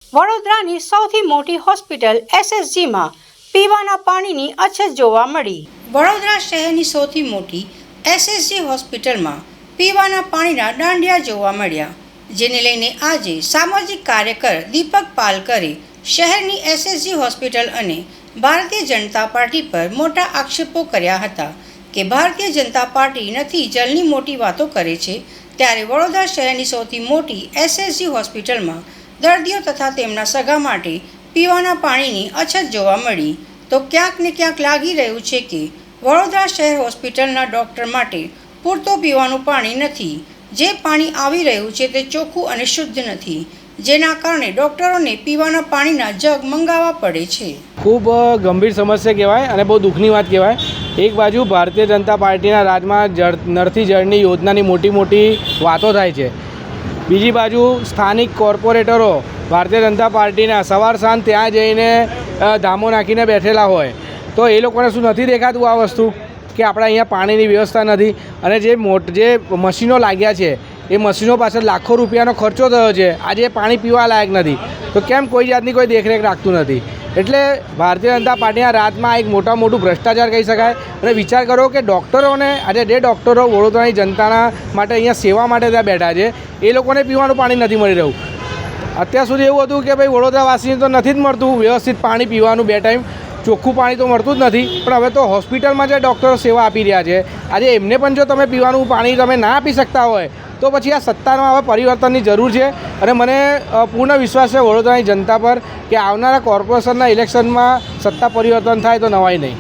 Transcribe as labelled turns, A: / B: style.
A: વડોદરાની સૌથી મોટી હોસ્પિટલ એસએસજીમાં પીવાના પાણીની અછત જોવા મળી। વડોદરા શહેરની સૌથી મોટી એસએસજી હોસ્પિટલમાં પીવાના પાણીના દાંડિયા જોવા મળ્યા, જેને લઈને આજે સામાજિક કાર્યકર દીપક પાલકરે શહેરની એસએસજી હોસ્પિટલ અને ભારતીય જનતા પાર્ટી પર મોટા આક્ષેપો કર્યા હતા કે ભારતીય જનતા પાર્ટી નથી જલની મોટી વાતો કરે છે, ત્યારે વડોદરા શહેરની સૌથી મોટી એસએસજી હોસ્પિટલમાં દર્દીઓ તથા તેમના સગા માટે પીવાના પાણીની અછત જોવા મળી। તો ક્યાંક ને ક્યાંક લાગી રહ્યું છે કે વડોદરા શહેર હોસ્પિટલના ડૉક્ટર માટે પૂરતું પીવાનું પાણી નથી। જે પાણી આવી રહ્યું છે તે ચોખ્ખું અને શુદ્ધ નથી, જેના કારણે ડૉક્ટરોને પીવાના પાણીના જગ મંગાવવા પડે છે।
B: ખૂબ ગંભીર સમસ્યા કહેવાય અને બહુ દુઃખની વાત કહેવાય। એક બાજુ ભારતીય જનતા પાર્ટીના રાજમાં નળથી જળની યોજનાની મોટી મોટી વાતો થાય છે, બીજી બાજુ સ્થાનિક કોર્પોરેટરો ભારતીય જનતા પાર્ટીના સવાર સાંજ ત્યાં જઈને ધામો નાખીને બેઠેલા હોય, તો એ લોકોને શું નથી દેખાતું આ વસ્તુ કે આપણા અહીંયા પાણીની વ્યવસ્થા નથી? અને જે મશીનો લાગ્યા છે એ મશીનો પાછળ લાખો રૂપિયાનો ખર્ચો થયો છે, આજે પાણી પીવા લાયક નથી, તો કેમ કોઈ જાતની કોઈ દેખરેખ રાખતું નથી? એટલે ભારતીય જનતા પાર્ટીના રાજમાં એક મોટું ભ્રષ્ટાચાર કહી શકાય। અને વિચાર કરો કે ડૉક્ટરોને આજે જે ડૉક્ટરો વડોદરાની જનતાના માટે અહીંયા સેવા માટે ત્યાં બેઠા છે, એ લોકોને પીવાનું પાણી નથી મળી રહ્યું। અત્યાર સુધી એવું હતું કે ભાઈ વડોદરાવાસીને તો નથી જ મળતું વ્યવસ્થિત પાણી પીવાનું, 2 ટાઈમ ચોખ્ખું પાણી તો મળતું જ નથી, પણ હવે તો હોસ્પિટલમાં જે ડૉક્ટરો સેવા આપી રહ્યા છે, આજે એમને પણ જો તમે પીવાનું પાણી તમે ના આપી શકતા હોય તો પછી આ સત્તામાં હવે પરિવર્તનની જરૂર છે। અને મને પૂર્ણ વિશ્વાસ છે વડોદરાની જનતા પર કે આવનારા કોર્પોરેશનના ઇલેક્શનમાં સત્તા પરિવર્તન થાય તો નવાઈ નહીં।